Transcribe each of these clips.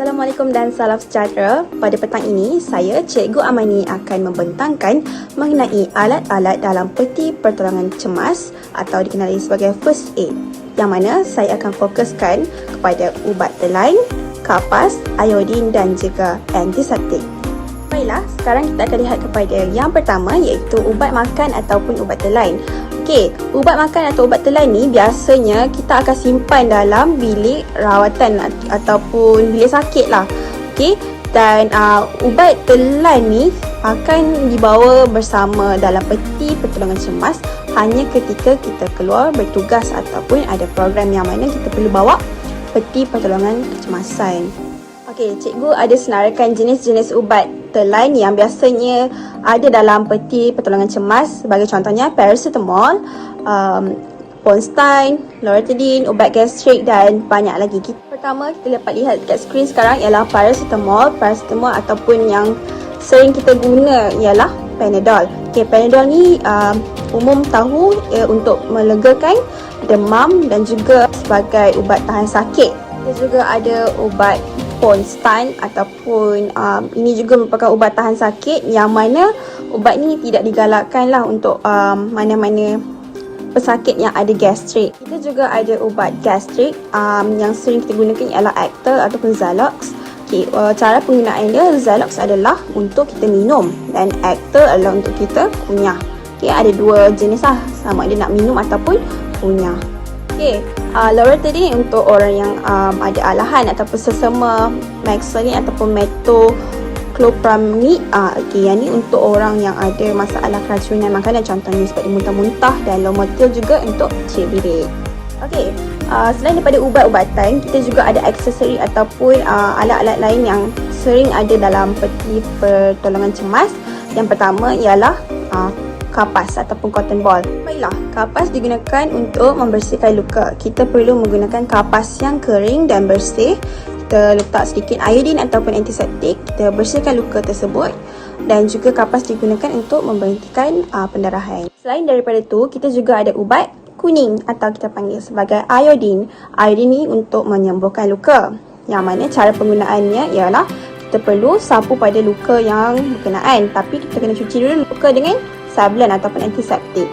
Assalamualaikum dan salam sejahtera. Pada petang ini, saya Cikgu Amani akan membentangkan mengenai alat-alat dalam peti pertolongan cemas atau dikenali sebagai first aid, yang mana saya akan fokuskan kepada ubat telan, kapas, iodin dan juga antiseptik. Baiklah, sekarang kita akan lihat kepada yang pertama, iaitu ubat makan ataupun ubat telan. Okey, ubat makan atau ubat telan ni biasanya kita akan simpan dalam bilik rawatan ataupun bilik sakit lah. Okey, dan ubat telan ni akan dibawa bersama dalam peti pertolongan cemas hanya ketika kita keluar bertugas ataupun ada program yang mana kita perlu bawa peti pertolongan kecemasan. Okey, cikgu ada senarakan jenis-jenis ubat telan yang biasanya ada dalam peti pertolongan cemas, sebagai contohnya paracetamol, Ponstan, Loratadine, ubat gastrik dan banyak lagi. Pertama kita dapat lihat dekat skrin sekarang ialah paracetamol ataupun yang sering kita guna ialah Panadol. Okey, Panadol ni umum tahu untuk melegakan demam dan juga sebagai ubat tahan sakit. Kita juga ada ubat Ponstan ataupun ini juga merupakan ubat tahan sakit yang mana ubat ni tidak digalakkan lah untuk mana-mana pesakit yang ada gastrik. Kita juga ada ubat gastrik yang sering kita gunakan ialah Actel ataupun Zalox. Okay, cara penggunaan dia, Zalox adalah untuk kita minum dan Actel adalah untuk kita kunyah. Okay, ada dua jenis lah, sama ada nak minum ataupun kunyah. Okay, Loratadine untuk orang yang ada alahan ataupun sesama Maxolin ataupun metoclopramide. Okay, yang ni untuk orang yang ada masalah keracunan makanan, contohnya seperti muntah-muntah, dan Lomotil juga untuk cirit. Okay, selain daripada ubat-ubatan, kita juga ada aksesori ataupun alat-alat lain yang sering ada dalam peti pertolongan cemas. Yang pertama ialah kapas ataupun cotton ball. Baiklah, kapas digunakan untuk membersihkan luka. Kita perlu menggunakan kapas yang kering dan bersih. Kita letak sedikit iodin ataupun antiseptik, kita bersihkan luka tersebut, dan juga kapas digunakan untuk memberhentikan pendarahan. Selain daripada itu, kita juga ada ubat kuning atau kita panggil sebagai iodin. Iodin ni untuk menyembuhkan luka, yang mana cara penggunaannya ialah kita perlu sapu pada luka yang berkenaan, tapi kita kena cuci dulu luka dengan Savlon ataupun antiseptik.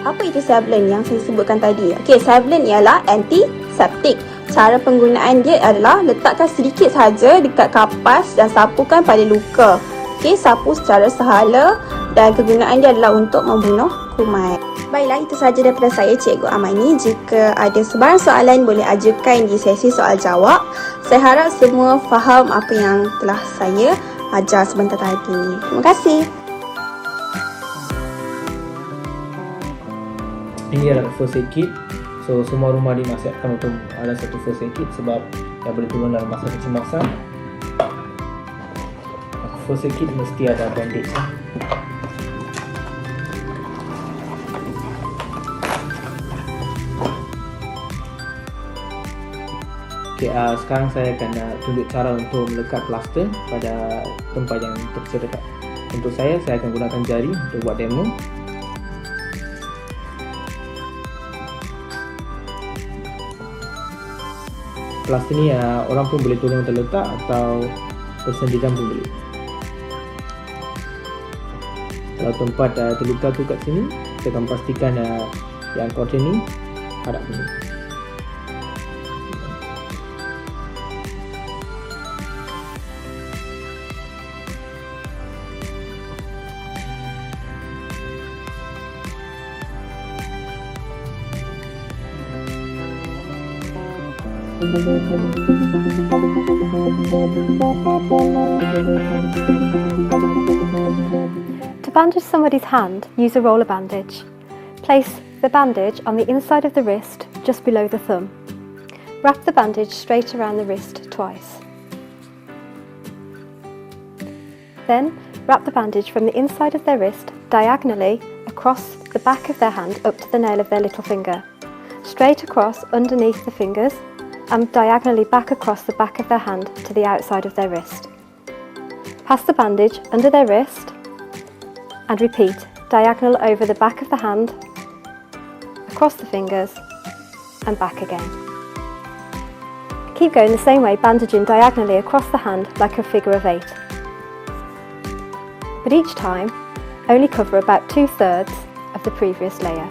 Apa itu Savlon yang saya sebutkan tadi? Okey, Savlon ialah antiseptik. Cara penggunaan dia adalah letakkan sedikit saja dekat kapas dan sapukan pada luka. Okey, sapu secara sehala dan kegunaan dia adalah untuk membunuh kuman. Baiklah, itu sahaja daripada saya, Cikgu Amani. Jika ada sebarang soalan, boleh ajukan di sesi soal jawab. Saya harap semua faham apa yang telah saya ajar sebentar tadi ini. Terima kasih. Ini adalah first aid kit. So semua rumah dinasihatkan untuk ada satu first aid kit sebab dia boleh tolong dalam masa kecemasan. First aid kit mesti ada bandage. Okay, sekarang saya akan tunjuk cara untuk melekat plaster pada tempat yang tersedekat. Untuk saya akan gunakan jari untuk buat demo. Plaster ni orang pun boleh tolong terletak atau persendirian pun boleh. Kalau tempat terluka tu kat sini, kita akan pastikan yang cotton ni hadap ni. To bandage somebody's hand, use a roller bandage. Place the bandage on the inside of the wrist, just below the thumb. Wrap the bandage straight around the wrist twice. Then, wrap the bandage from the inside of their wrist diagonally across the back of their hand up to the nail of their little finger. Straight across underneath the fingers and diagonally back across the back of their hand to the outside of their wrist. Pass the bandage under their wrist and repeat, diagonal over the back of the hand, across the fingers and back again. Keep going the same way, bandaging diagonally across the hand like a figure of 8. But each time, only cover about 2/3 of the previous layer.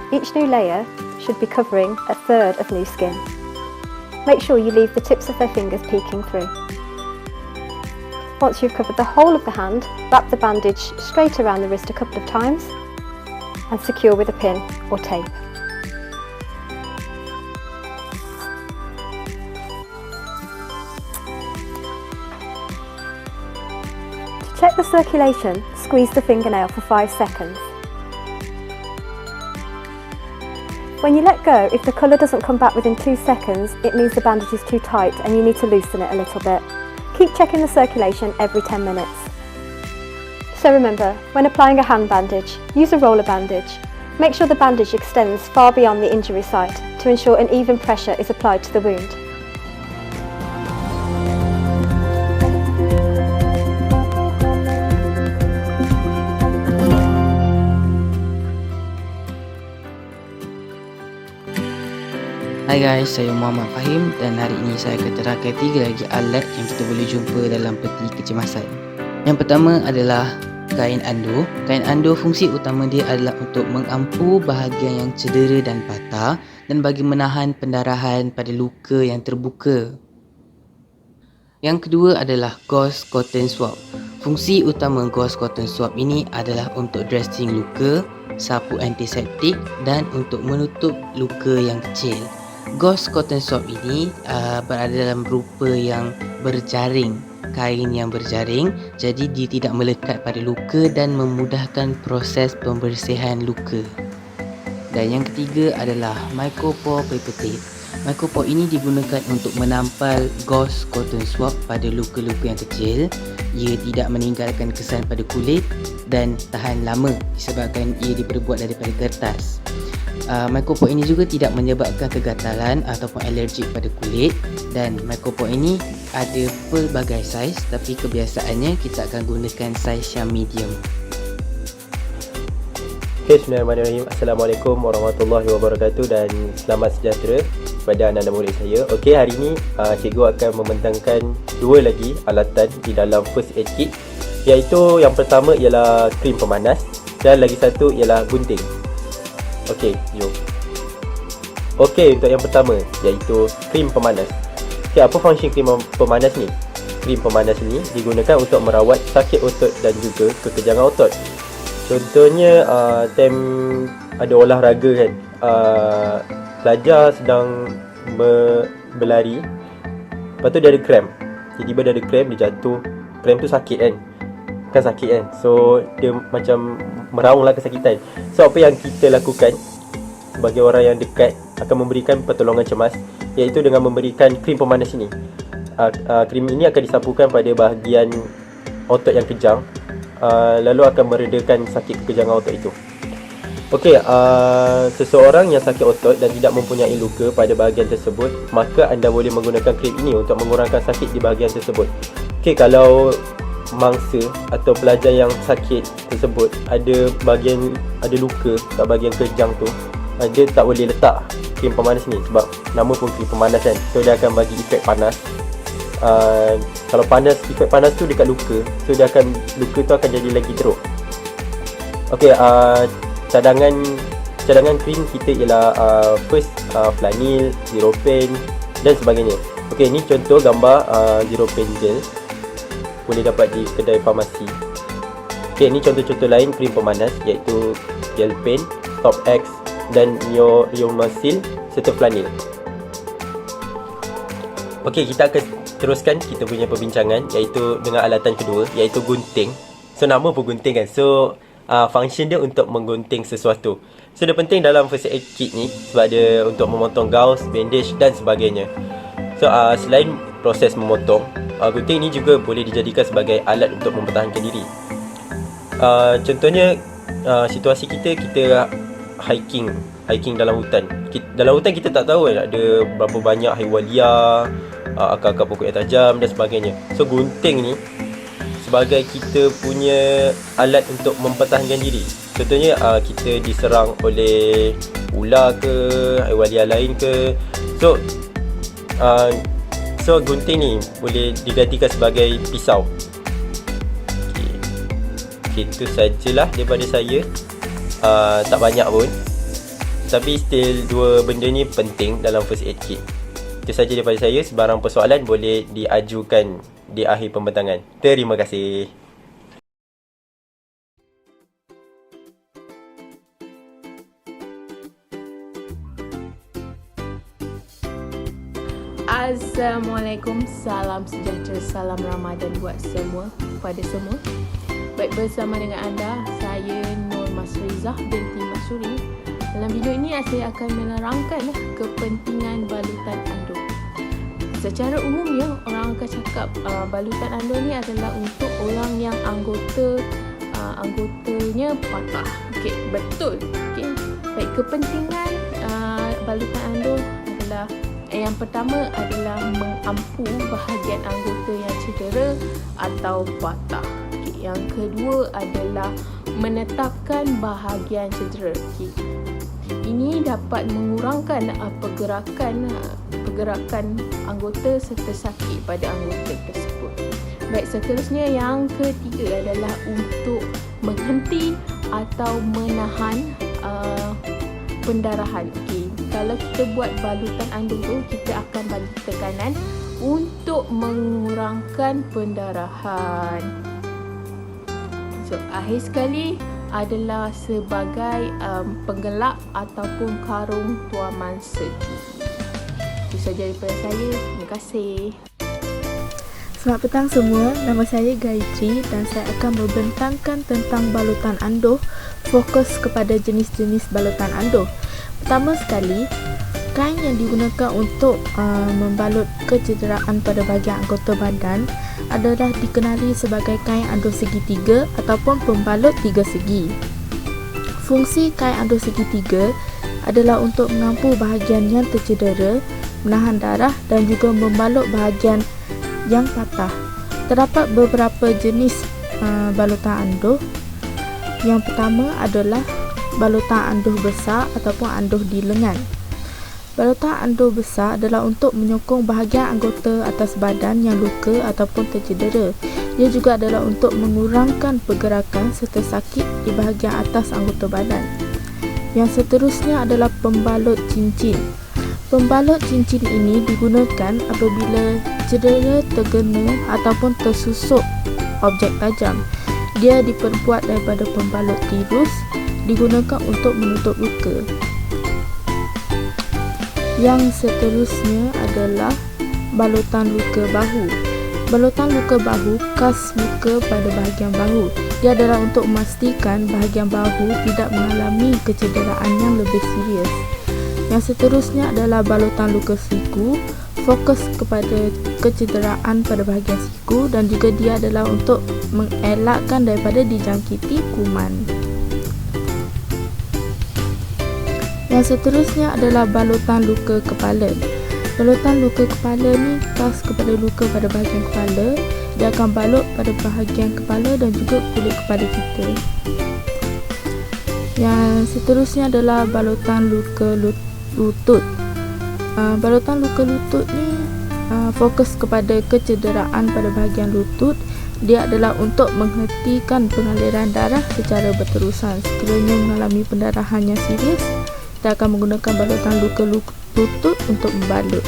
Each new layer should be covering 1/3 of new skin. Make sure you leave the tips of their fingers peeking through. Once you've covered the whole of the hand, wrap the bandage straight around the wrist a couple of times and secure with a pin or tape. To check the circulation, squeeze the fingernail for 5 seconds. When you let go, if the colour doesn't come back within 2 seconds, it means the bandage is too tight and you need to loosen it a little bit. Keep checking the circulation every 10 minutes. So remember, when applying a hand bandage, use a roller bandage. Make sure the bandage extends far beyond the injury site to ensure an even pressure is applied to the wound. Hai guys, saya Muhammad Fahim dan hari ini saya akan terangkan 3 lagi alat yang kita boleh jumpa dalam peti kecemasan. Yang pertama adalah kain ando. Kain ando fungsi utama dia adalah untuk mengampu bahagian yang cedera dan patah dan bagi menahan pendarahan pada luka yang terbuka. Yang kedua adalah gauze cotton swab. Fungsi utama gauze cotton swab ini adalah untuk dressing luka, sapu antiseptik dan untuk menutup luka yang kecil. Gauze cotton swab ini berada dalam rupa yang berjaring, kain yang berjaring, jadi dia tidak melekat pada luka dan memudahkan proses pembersihan luka. Dan yang ketiga adalah micropore paper tape. Micropore ini digunakan untuk menampal gauze cotton swab pada luka-luka yang kecil. Ia tidak meninggalkan kesan pada kulit dan tahan lama disebabkan ia diperbuat daripada kertas. Micropore ini juga tidak menyebabkan kegatalan ataupun alergik pada kulit, dan micropore ini ada pelbagai saiz, tapi kebiasaannya kita akan gunakan saiz yang medium. Okay, bismillahirrahmanirrahim. Assalamualaikum warahmatullahi wabarakatuh dan selamat sejahtera kepada anak-anak murid saya. Okey, hari ini cikgu akan membentangkan 2 lagi alatan di dalam first aid kit, iaitu yang pertama ialah krim pemanas dan lagi satu ialah gunting. Okey, jom. Okey, untuk yang pertama iaitu krim pemanas. Okey, apa fungsi krim pemanas ni? Krim pemanas ni digunakan untuk merawat sakit otot dan juga kekejangan otot. Contohnya time ada olahraga kan, pelajar sedang berlari, lepas tu dia ada cramp. Tiba-tiba dia ada cramp, dia jatuh. Cramp tu sakit kan? Kan sakit kan? So dia macam meraunglah kesakitan. So apa yang kita lakukan sebagai orang yang dekat akan memberikan pertolongan cemas, iaitu dengan memberikan krim pemanas ini. Krim ini akan disapukan pada bahagian otot yang kejang, lalu akan meredakan sakit kekejangan otot itu. Okey, seseorang yang sakit otot dan tidak mempunyai luka pada bahagian tersebut, maka anda boleh menggunakan krim ini untuk mengurangkan sakit di bahagian tersebut. Okey, kalau mangsa atau pelajar yang sakit tersebut ada luka kat bahagian kejang tu, dia tak boleh letak krim pemanas ni sebab nama pun krim pemanas kan. So dia akan bagi efek panas. Kalau panas, efek panas tu dekat luka, so luka tu akan jadi lagi teruk. Okey, cadangan krim kita ialah first flanil, zero pain dan sebagainya. Okey, ni contoh gambar zero pain gel, boleh dapat di kedai farmasi. Okey, ni contoh-contoh lain krim pemanas iaitu gel pain, Top X dan Neomasil serta flanil. Okey, kita akan teruskan kita punya perbincangan iaitu dengan alatan kedua iaitu gunting. So nama pun gunting kan. So function dia untuk menggunting sesuatu. So dia penting dalam first aid kit ni sebab dia untuk memotong gauze, bandage dan sebagainya. So selain proses memotong, gunting ni juga boleh dijadikan sebagai alat untuk mempertahankan diri. Contohnya situasi kita hiking dalam hutan. Dalam hutan kita tak tahu ada berapa banyak haiwan liar, akar-akar pokok yang tajam dan sebagainya. So gunting ni sebagai kita punya alat untuk mempertahankan diri. Contohnya kita diserang oleh ular ke, haiwan liar lain ke. So gunting ni boleh digantikan sebagai pisau. Okay, itu sajalah daripada saya. Tak banyak pun, tapi still dua benda ni penting dalam first aid kit. Itu saja daripada saya. Sebarang persoalan boleh diajukan di akhir pembentangan. Terima kasih. Assalamualaikum, salam sejahtera, salam Ramadan buat semua, kepada semua. Baik, bersama dengan anda, saya Nur Masrizah binti Masuri. Dalam video ini saya akan menerangkan kepentingan balutan anduk. Secara umumnya orang akan cakap balutan anduk ni adalah untuk orang yang anggotanya patah. Okey, betul. Okey. Baik, kepentingan balutan anduk adalah yang pertama adalah mengampu bahagian anggota yang cedera atau patah. Okay. Yang kedua adalah menetapkan bahagian cedera. Okay. Ini dapat mengurangkan pergerakan anggota serta sakit pada anggota tersebut. Baik, seterusnya yang ketiga adalah untuk menghenti atau menahan pendarahan. Okay. Kalau kita buat balutan anduk tu, kita akan bagi tekanan untuk mengurangkan pendarahan. So, akhir sekali adalah sebagai penggelak ataupun karung tuaman segi. Itu sahaja daripada saya. Terima kasih. Selamat petang semua, nama saya Gayatri dan saya akan membentangkan tentang balutan anduh, fokus kepada jenis-jenis balutan anduh. Pertama sekali, kain yang digunakan untuk membalut kecederaan pada bahagian anggota badan adalah dikenali sebagai kain anduh segitiga ataupun pembalut tiga segi. Fungsi kain anduh segitiga adalah untuk mengampu bahagian yang tercedera, menahan darah dan juga membalut bahagian yang patah. Terdapat beberapa jenis balutan anduh. Yang pertama adalah balutan anduh besar ataupun anduh di lengan. Balutan anduh besar adalah untuk menyokong bahagian anggota atas badan yang luka ataupun tercedera. Ia juga adalah untuk mengurangkan pergerakan serta sakit di bahagian atas anggota badan. Yang seterusnya adalah pembalut cincin. Pembalut cincin ini digunakan apabila cedera terkena ataupun tersusuk objek tajam. Dia diperbuat daripada pembalut tirus, digunakan untuk menutup luka. Yang seterusnya adalah balutan luka bahu. Balutan luka bahu khas luka pada bahagian bahu. Dia adalah untuk memastikan bahagian bahu tidak mengalami kecederaan yang lebih serius. Yang seterusnya adalah balutan luka siku, fokus kepada kecederaan pada bahagian siku dan juga dia adalah untuk mengelakkan daripada dijangkiti kuman. Yang seterusnya adalah balutan luka kepala. Balutan luka kepala ni khas kepada luka pada bahagian kepala. Dia akan balut pada bahagian kepala dan juga kulit kepala kita. Yang seterusnya adalah balutan luka lutut. Balutan luka lutut ni fokus kepada kecederaan pada bahagian lutut. Dia adalah untuk menghentikan pengaliran darah secara berterusan. Sekiranya mengalami pendarahan yang serius, kita akan menggunakan balutan luka lutut untuk membalut.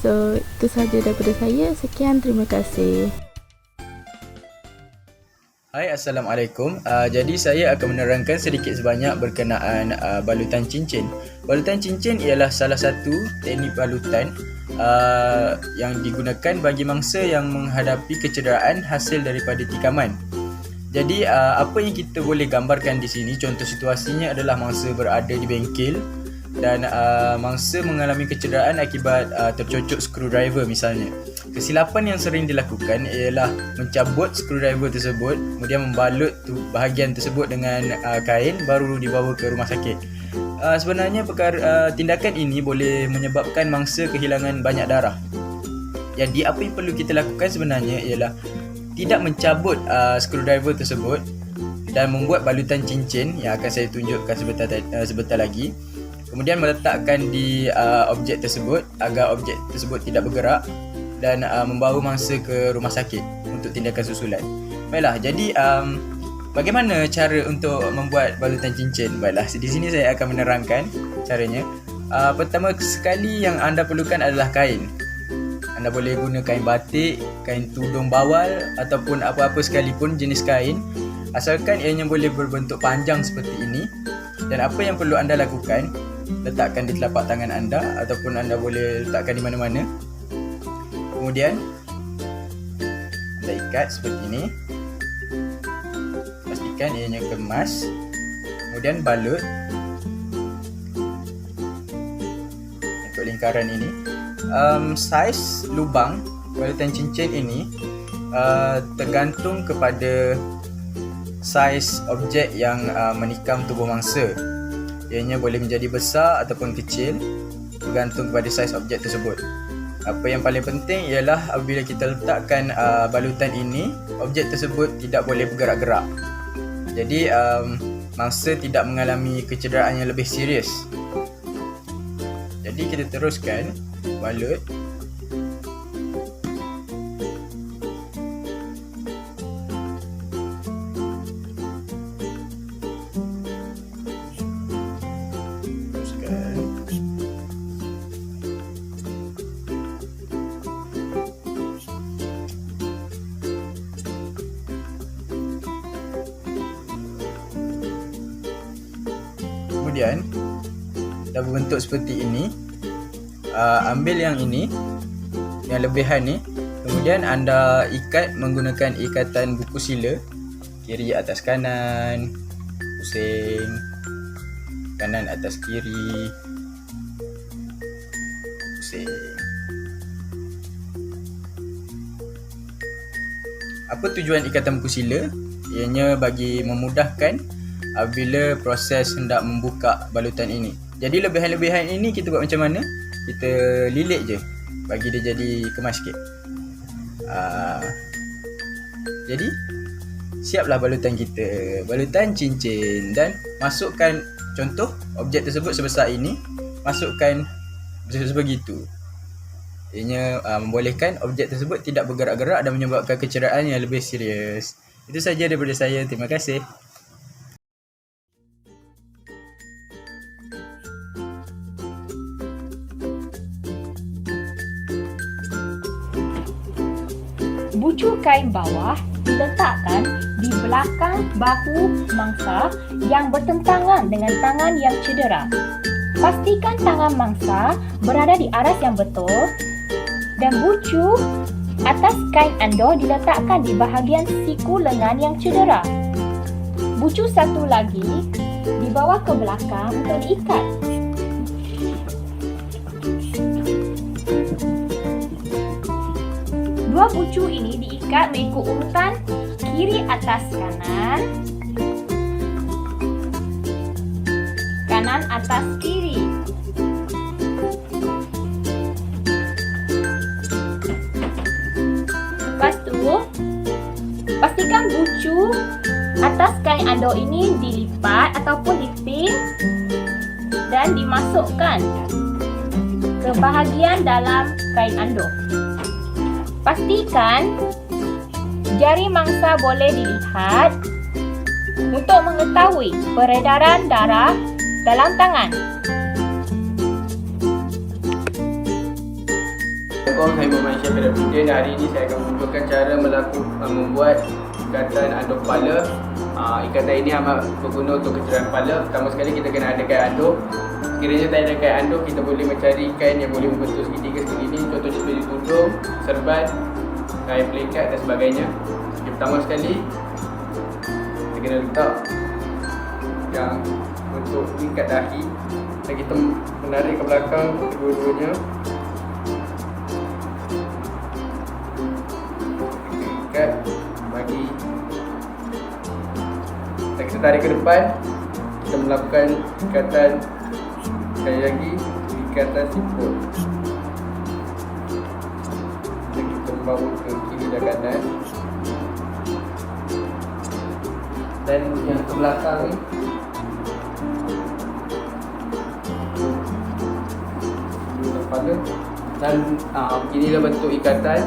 So, itu sahaja daripada saya. Sekian, terima kasih. Hai, Assalamualaikum. Jadi saya akan menerangkan sedikit sebanyak berkenaan balutan cincin. Balutan cincin ialah salah satu teknik balutan yang digunakan bagi mangsa yang menghadapi kecederaan hasil daripada tikaman. Jadi apa yang kita boleh gambarkan di sini, contoh situasinya adalah mangsa berada di bengkel dan mangsa mengalami kecederaan akibat tercocok screwdriver misalnya. Kesilapan yang sering dilakukan ialah mencabut screwdriver tersebut, kemudian membalut bahagian tersebut dengan kain baru dibawa ke rumah sakit. Sebenarnya tindakan ini boleh menyebabkan mangsa kehilangan banyak darah. Jadi apa yang perlu kita lakukan sebenarnya ialah tidak mencabut screwdriver tersebut dan membuat balutan cincin yang akan saya tunjukkan sebentar lagi. Kemudian meletakkan di objek tersebut agar objek tersebut tidak bergerak dan membawa mangsa ke rumah sakit untuk tindakan susulan. Baiklah, jadi bagaimana cara untuk membuat balutan cincin? Baiklah, di sini saya akan menerangkan caranya. Pertama sekali yang anda perlukan adalah kain. Anda boleh guna kain batik, kain tudung bawal ataupun apa-apa sekalipun jenis kain, asalkan ianya boleh berbentuk panjang seperti ini. Dan apa yang perlu anda lakukan, letakkan di telapak tangan anda ataupun anda boleh letakkan di mana-mana. Kemudian anda ikat seperti ini. Pastikan ianya kemas. Kemudian balut untuk lingkaran ini. Saiz lubang balutan cincin ini tergantung kepada saiz objek yang menikam tubuh mangsa. Ianya boleh menjadi besar ataupun kecil bergantung kepada saiz objek tersebut. Apa yang paling penting ialah apabila kita letakkan balutan ini, objek tersebut tidak boleh bergerak-gerak. Jadi mangsa tidak mengalami kecederaan yang lebih serius. Jadi kita teruskan balut. Teruskan. Kemudian dah berbentuk seperti ini. Ambil yang ini, yang lebihan ni, kemudian anda ikat menggunakan ikatan buku sila, kiri atas kanan, pusing, kanan atas kiri, pusing. Apa tujuan ikatan buku sila? Ianya bagi memudahkan apabila proses hendak membuka balutan ini. Jadi lebihan-lebihan ini kita buat macam mana? Kita lilit je bagi dia jadi kemas sikit. Jadi siaplah balutan kita, balutan cincin. Dan masukkan, contoh objek tersebut sebesar ini, masukkan sebegitu. Ianya membolehkan objek tersebut tidak bergerak-gerak dan menyebabkan kecederaan yang lebih serius. Itu saja daripada saya. Terima kasih. Bucu kain bawah diletakkan di belakang bahu mangsa yang bertentangan dengan tangan yang cedera. Pastikan tangan mangsa berada di aras yang betul dan bucu atas kain ando diletakkan di bahagian siku lengan yang cedera. Bucu satu lagi dibawa ke belakang untuk diikat. Dua bucu ini diikat mengikut urutan kiri atas kanan, kanan atas kiri. Lepas tu, pastikan bucu atas kain ando ini dilipat ataupun dipin dan dimasukkan ke bahagian dalam kain ando. Pastikan jari mangsa boleh dilihat untuk mengetahui peredaran darah dalam tangan. Assalamualaikum, saya Muhammad Syafir Abdin. Hari ini saya akan menunjukkan cara membuat ikatan anduk kepala. Ikatan ini amat berguna untuk kecederaan kepala. Pertama sekali kita kena ada kain anduk. Sekiranya tak ada kain anduk, kita boleh mencari kain yang boleh membentuk segitiga seperti ini. Contohnya seperti tudung, serban, kain pelikat dan sebagainya. Jadi, pertama sekali kita kena letak yang untuk ikat dahi dan kita menarik ke belakang kedua-duanya. Ikat bagi dan kita tarik ke depan. Kita melakukan ikatan sekali lagi, ikatan siput. Dan kita membawa ke kiri dan kanan. dan yang ke belakang ni kepala, dan inilah bentuk ikatan